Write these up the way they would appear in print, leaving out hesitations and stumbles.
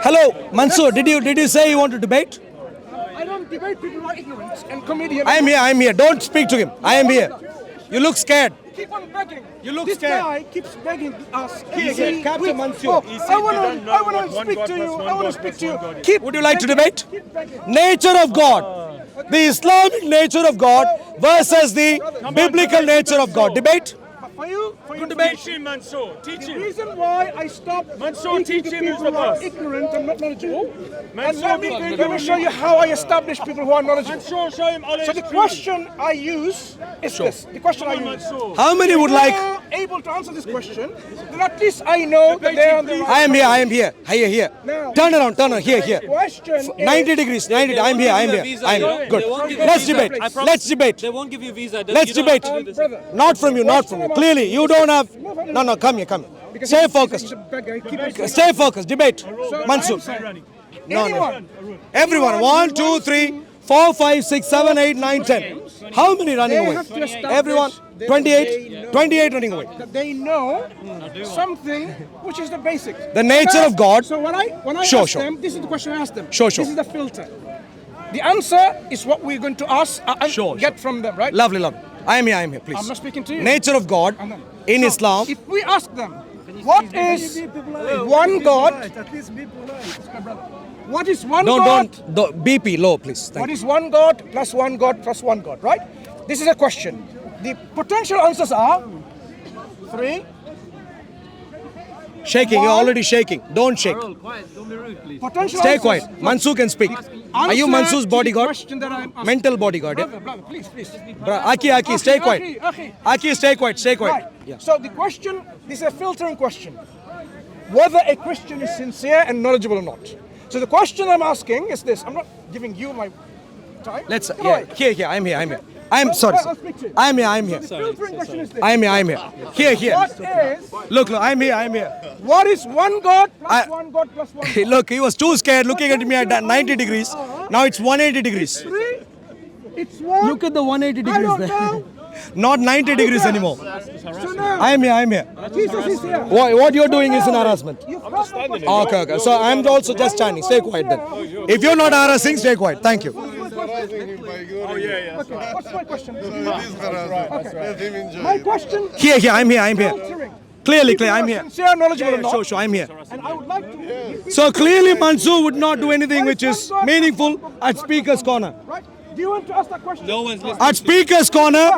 Hello, Mansoor. Did you say you want to debate? I don't debate people who are ignorant and comedians. I am here. Don't speak to him. I am here. You look scared. Keep on begging. You look this scared. guy keeps begging us. He said, Captain Mansoor. I want to speak to you. I want to speak to you. Keep Would you like to begging. debate? Keep begging. Nature of God. The Islamic nature of God versus the biblical nature of God. Debate? For you, Teach him, Mansoor. Teach the him. reason why I stopped Mansoor, speaking teach to him who's people the who are boss. ignorant and not knowledgeable. And Mansoor, let me show you how I establish people who are knowledgeable. Mansoor, show him Allah's So the truth. question I use is this. The question I Come on, use. Mansoor. How many would If like? you are able to answer this question, then at least I know that they are on the right. I am here. I am here. Here. Turn around. Turn around. Here. Question is, 90 degrees. 90. I am here. I am here. I am here. Good. Let's debate. Let's debate. They won't give you visa. Let's debate. brother, Not from you. Not from you. Clearly, you don't have. No. Come here. Stay focused. he's a beggar, keep on saying- Stay focused. Debate. Mansoor. No. Anyone, Everyone. 1, 2, 3, 4, 5, 6, 7, 8, 9, 10. How many running They away? have to establish Everyone. that 28. 28 running away. that they know something which is the basic. The nature of God. So when I Sure, ask sure. them, this is the question I ask them. Sure. This is the filter. The answer is what we're going to ask and Sure. get from them, right? Lovely. I am here. Please. I'm not speaking to you. Nature of God I'm not. in So, Islam. If we ask them, what is one God? What is one God? Don't. BP low, please. Thank What you. is one God plus one God plus one God, right? This is a question. The potential answers are 3. Shaking. You're already shaking. Don't shake. Quiet, don't be rude, please. Potential Stay answers. quiet. Mansoor can speak. Are you Answer Mansoor's to the bodyguard? question that I'm asking. Mental bodyguard. Yeah? Brother, please. Aki, stay quiet. Akhi. Aki, stay quiet. Stay quiet. Right. Yeah. So the question, this is a filtering question. Whether a Christian is sincere and knowledgeable or not. So the question I'm asking is this. I'm not giving you my time. Let's. Come Yeah. on. Here. I'm sorry. I'll speak to you. I'm here. The filtering question is this. I'm here. Here. What is, Look. I'm here. what is one God plus I- one God plus one God? Look, he was too scared looking at me at 90 degrees. Now it's 180 degrees. 3. It's one. Look at the 180 I degrees don't there. know. Not 90 degrees anymore. So now, I'm here. Jesus is here. What you're doing is an harassment. You've heard my question. Okay. So I'm also just standing. Stay quiet then. If you're not harassing, stay quiet. Thank you. Okay, what's my question? Let him enjoy. My question Here. I'm here. filtering. Clearly, People I'm are here. sincere, knowledgeable or not. Sure. I'm here. And I would like to. So clearly, Mansoor would not do anything which is meaningful at Speaker's Corner. Right? Do you want to ask that question? No one's listening. At Speaker's Corner,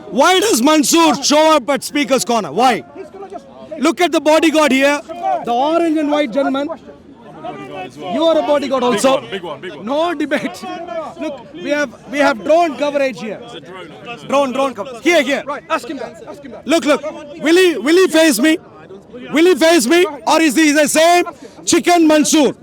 why does Mansoor show up at Speaker's Corner? Why? He's gonna just. Look at the bodyguard here. The orange and white gentleman. You are a bodyguard also. Big one. No debate. Look, we have drone coverage here. Drone coverage. Here. Right, ask him that. Look. Will he face me? Will he face me? Or is he the same chicken Mansoor?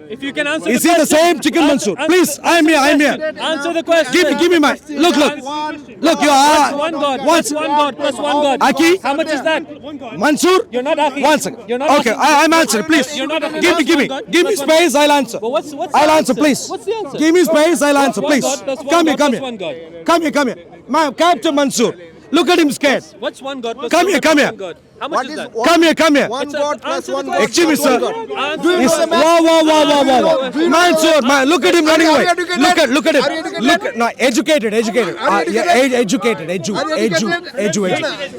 If you can answer Is the he the question. same chicken Mansoor? Please, I'm here. Answer the question. Give me my. Look. You What's are. one God? What's What's one God plus one God? Aki? How much is that? Mansoor? You're not Aki. One second. You're not Okay, Aki. I'm answering. Please. You're not Aki. Give me. One God Give me plus one space. I'll answer. But what's the I'll answer, answer? please. What's the answer? Give me space. I'll answer, One please. God plus one Come God here. plus one God. Come here. Captain Mansoor. Look at him scared. What's one God plus Come one here, God come plus here. one God? How much is that? Come here. One God plus Answer the one God. question. Excuse me, sir. Answer This, the wow. Mansoor, look at him running away. educated? Look at Are you him. educated? No, educated. Are you Yeah, educated.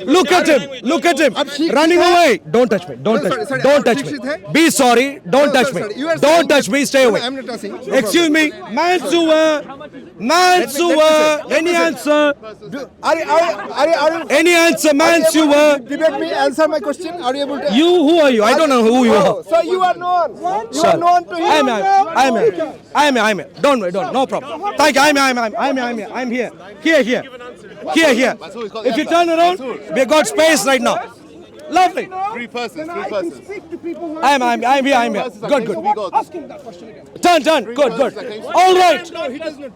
Look at him. Running away. Don't touch me. Don't touch me. Be sorry. Don't touch me. Don't touch me. Stay away. I'm not touching. Excuse me, Mansoor. Any answer? Are you Any answer, Mansoor? debate me? Answer my question. Are you able to? Who are you? I don't know who you are. So you are known. You are known to him. I'm here. Don't worry, no problem. Thank you. I'm here. Here. If you turn around, we got space right now. Lovely. Three persons. Then I can speak to people who. I'm here. Good. Ask him that question again. Turn. Good. All right.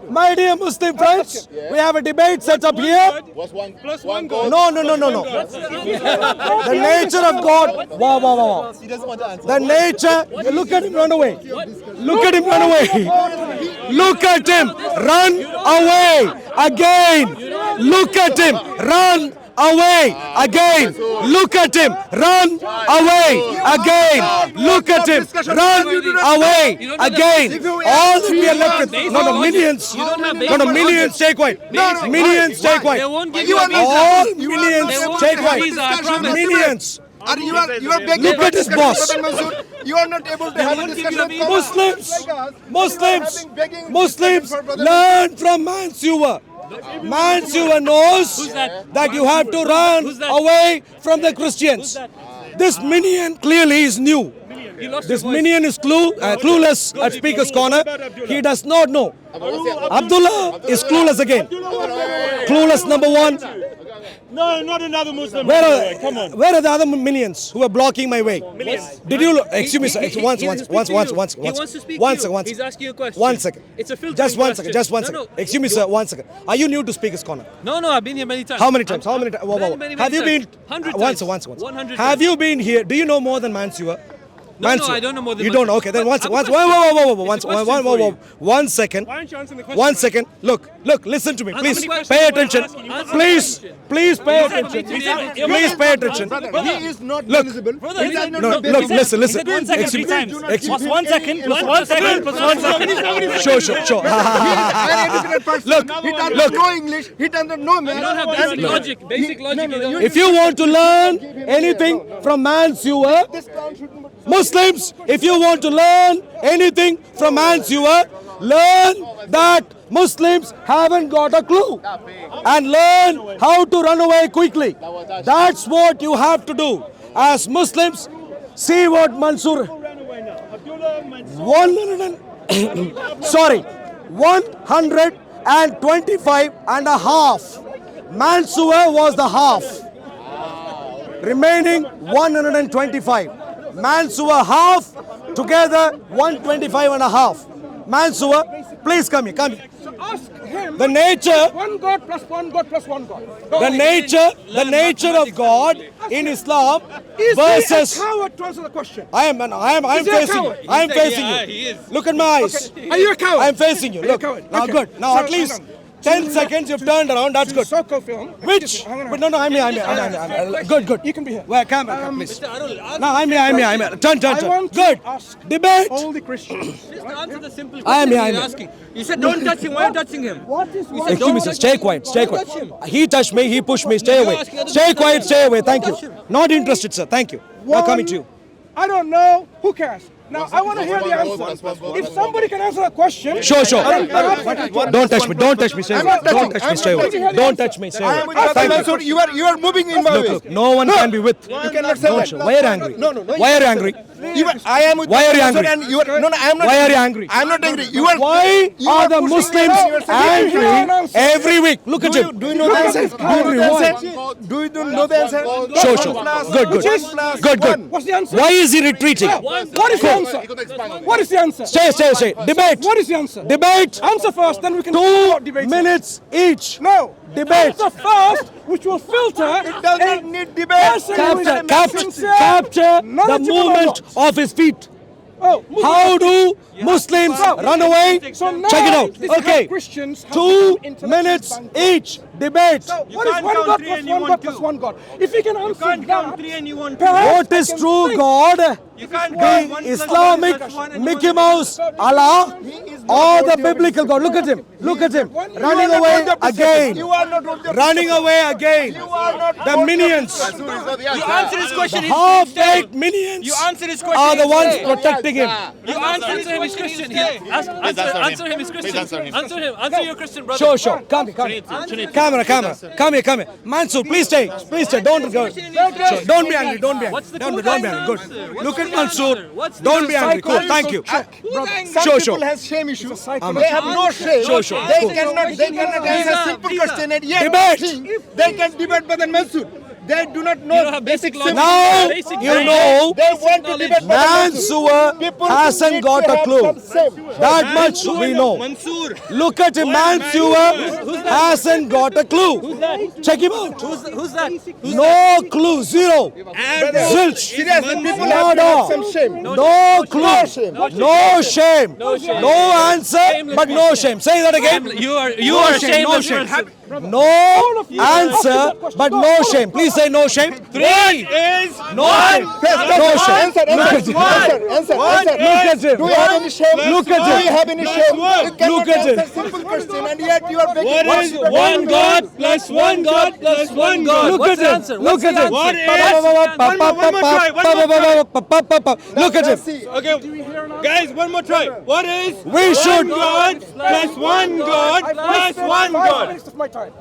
My dear Muslim friends, we have a debate set up here. Plus one God. No. The nature of God. Wow. He doesn't want to answer. The nature. Look at him run away. Look at him run again. Look at him run away again. Look at him. Run away again. Look at him. Run away again. All that we are left with. No, minions. No, minions. Stay quiet. Minions, stay They quiet. won't give you a visa. All They minions, won't stay give you a quiet. visa, I promise. Minions. You are begging Look for at his discussion, boss. Brother Mansoor. You are not able to have a won't give discussion. you a with visa. Muslims, Muslims, learn from Mansoor. Mansoor knows that you have to run away from the Christians. This minion clearly is new. This minion is clueless at Speaker's Corner. He does not know. Abdullah is clueless again. Clueless number one. No, not another Muslim. Come on. Where are the other minions who are blocking my way? Did you? Excuse me, sir. He Once. wants to speak to you. He wants to speak to you. He's asking you a question. 1 second. It's a filtering Just 1 question. second. Just 1 No, second. no. Excuse me, sir. 1 second. Are you new to Speaker's Corner? No, I've been here many times. How many times? How many times? Many Have you been? times. 100 Once. times. 100 times. Have you been here? Do you know more than Mansoor? No, Mansoor. I don't know more than You don't know. Mansoor. Okay, then But once. I have a Whoa. question. It's a question for you. 1 second. Why aren't you answering the question? 1 second. Look. Listen to me, How please. many questions Pay am I attention. asking you? Answer the Please. question. Please pay He said attention. he said- Please pay attention. He is not Look. visible. Brother, he said- No, look. Listen. Excuse me. Excuse me. 1 second. Plus 1 second. Plus 1 second. Sure. Uneducated person. Look, He doesn't look. know English. He doesn't know math. You don't have basic logic. Basic logic. You don't If you want to learn anything from Mansoor, Muslims, if you want to learn anything from Mansoor, learn that Muslims haven't got a clue and learn how to run away quickly. That's what you have to do. As Muslims, see what Mansoor, 125 and a half. Mansoor was the half. Remaining 125. Mansoor half, together 125 and a half. Mansoor, please come here. So ask him. The nature, One God plus one God plus one God. the nature of God in Islam Is versus. he a coward to answer the question? I'm Is he a facing you. coward? I'm facing yeah, you. he is. Look at my eyes. Are you a coward? I'm facing you. Are you a Look. coward? Now Okay. good. Now So, at least hang on. 10 seconds you've turned around. That's good. Soko film. Which? Hang on. But no, I'm here. Good. You can be here. Where camera, please. Mr. Arul, No, I'm here. Turn. I want to Good. ask Debate. all the Christians. just answer the simple I am question here, you're I'm asking. You said don't touch him. Why are you touching him? What is one Excuse me, sir. Stay quiet. Don't touch him. He touched me. He pushed me. Stay away. asking others Stay to touch quiet. him. Stay away. Thank you. Touch him. Not interested, sir. Thank you. Now coming to you. I don't know. Who cares? Now I want to hear the answer. If somebody can answer a question, Sure. then perhaps I can talk. Don't touch me. Don't touch me. Stay away. Don't touch me. Stay away. Don't touch me. Stay away. Thank you. Mansoor, you are moving in my way. Look. No one can be with. You cannot say that. Why are you angry? No. Why are you angry? I am with Why are you Mansoor angry? and you are. No, I am not. Why are you angry? I am not angry. You are. Why you are the pushing Muslims me around. angry every week? Look at him. Do you know the answer? Do you know the answer? Do you know the answer? Sure. Good. One. What's the answer? Why is he retreating? What is the answer? What is the answer? Stay. Debate. What is the answer? Debate. Answer first, then we can talk 2 about debating. minutes each. No. Debate. Answer first, which will filter. It does not need debate. Capture the movement of his feet. Oh, How do Muslims run away? So now Check it out. this is how Okay. Christians have 2 become intellectual minutes bankrupt. each. Debate. What is one God plus one God plus one God? If you can answer that, and you want perhaps What is I can true think. God? You can't The Islamic Mickey Mouse Allah or the biblical God? Look at him. Running away again. You are not on the Running away again. The minions. You answer his question. he's Half-baked minions You answer his question. are the he's ones gay. protecting him. You answer him his Christian. Answer him his Christian. Answer him. Answer your Christian brother. Sure. Come here. Camera. Come here. Mansoor, please stay. Don't go. Sure. Don't be angry. What's the Don't be cool angry. answer? Good. What's Look the at Mansoor. answer? What's the Don't be answer? angry. Cool. Thank you. Some Sure. people have shame issues. Psychology. They have no shame. Sure. They Cool. cannot answer simple question and yet Debate. think they can debate Brother Mansoor. They do not know You don't have basic logic. Now Basic you knowledge. know They want to debate Brother Mansoor People hasn't need got to a have clue. some shame. That much we know. Mansoor. Look at him. Mansoor hasn't got a clue. Check him out. Who's that? No clue. Zero. Zilch. Seriously, people have to have some shame. No clue. No shame. No answer, but no shame. Say that again. You are No shame, ashamed no of shame. yourself. No answer, but no shame. Please say no shame. Three is No shame. No shame. Answer. Look at him. Do you have any shame? Look at Do you him. have any shame? You cannot Look at answer him. simple question and yet you are begging. What is one God plus one God plus one God? Look What's at the him. answer? Look What's at the him. What is Look at him. one more try? What is We should. one God plus one God plus one 5 God? minutes of my time.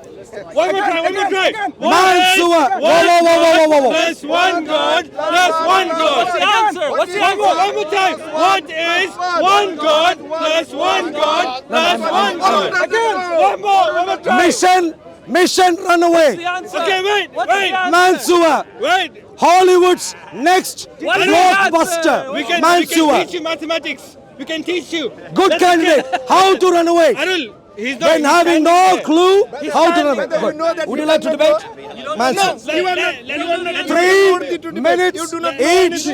One more try. Mansoor. Whoa. Plus one God plus one What's the God. answer? What's the One answer? more time. What is one God plus one God plus one God? Again. One more time. Mission run The away. answer. Okay, wait, What's the wait. answer? Mansoor. Wait. Hollywood's next What is the blockbuster. We can Mansoor. teach you mathematics. We can teach you. Good candidate. How to run away? Arul, he's not. When having no clue how to run away. Whether you know Good. that Would you you like to cannot debate? Mansoor. Let 3 minutes each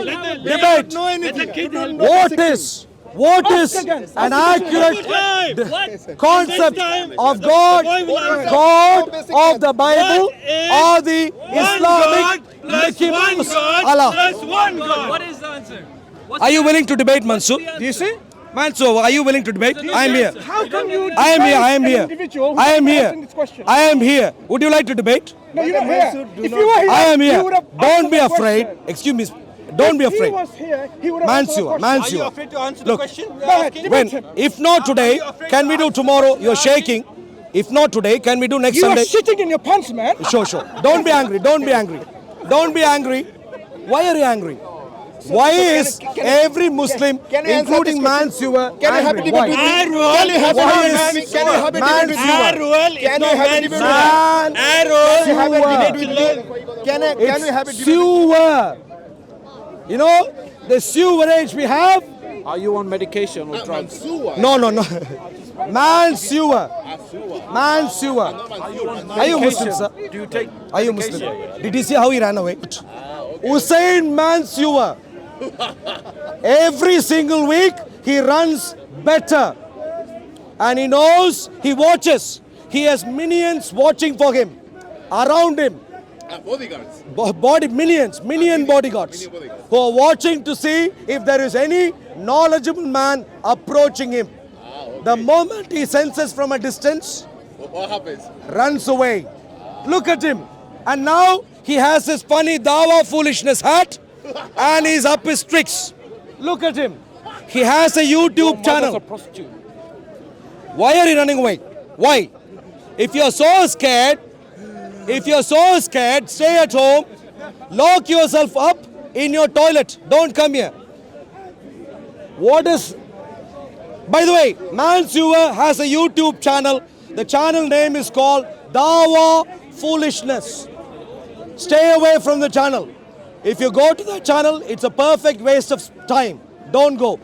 debate. What is an accurate concept of God of the Bible or the Islamic Mickey Mouse Allah? one God. What is the answer? What's Are the you answer? willing to debate, Mansoor? Do you see? Mansoor, are you willing to debate? I am here. How can you I am here. I am debate an here. individual who I am is here. asking this question? I am here. Would you like to debate? No, you're not here. do If not- you were here, I am you here. would have Don't answered be the afraid. question. Excuse me. Don't be If he afraid. was here, he would have answered the Mansoor, question. Are you Mansoor. afraid to answer the Look. question? Go ahead, debate When, him. if not today, can we do tomorrow? You're shaking. If not today, can we do next You are Sunday? sitting in your pants, man. Sure. Don't be angry. Don't be angry. Don't be angry. Why are you angry? Why is every Muslim, can you answer including this question? Mansoor, Can you have a angry? debate Why? with me? Arul, Can you have a Why debate is with me? Can you have a debate with me? Mansoor? Arul is Can you not have a debate with me? Man, Arul. Can you have a Sewer. debate with me? Can you have a debate with me? Sewer. You know, the sewerage we have. Are you on medication or drugs? No. Mansoor. Are you Muslim, sir? Do you take Are you Muslim? Did you see how he ran away? Hussein Mansoor. Every single week he runs better. And he knows, he watches. He has minions watching for him, around him. Bodyguards. Million bodyguards who are watching to see if there is any knowledgeable man approaching him. The moment he senses from a distance, What happens? runs away. Look at him. And now he has his funny dawa foolishness hat and he's up his tricks. Look at him. He has a YouTube channel. prostitute. Why are you running away? Why? If you're so scared, stay at home, lock yourself up in your toilet. Don't come here. By the way, Mansoor has a YouTube channel. The channel name is called Dawa Foolishness. Stay away from the channel. If you go to the channel, it's a perfect waste of time. Don't go.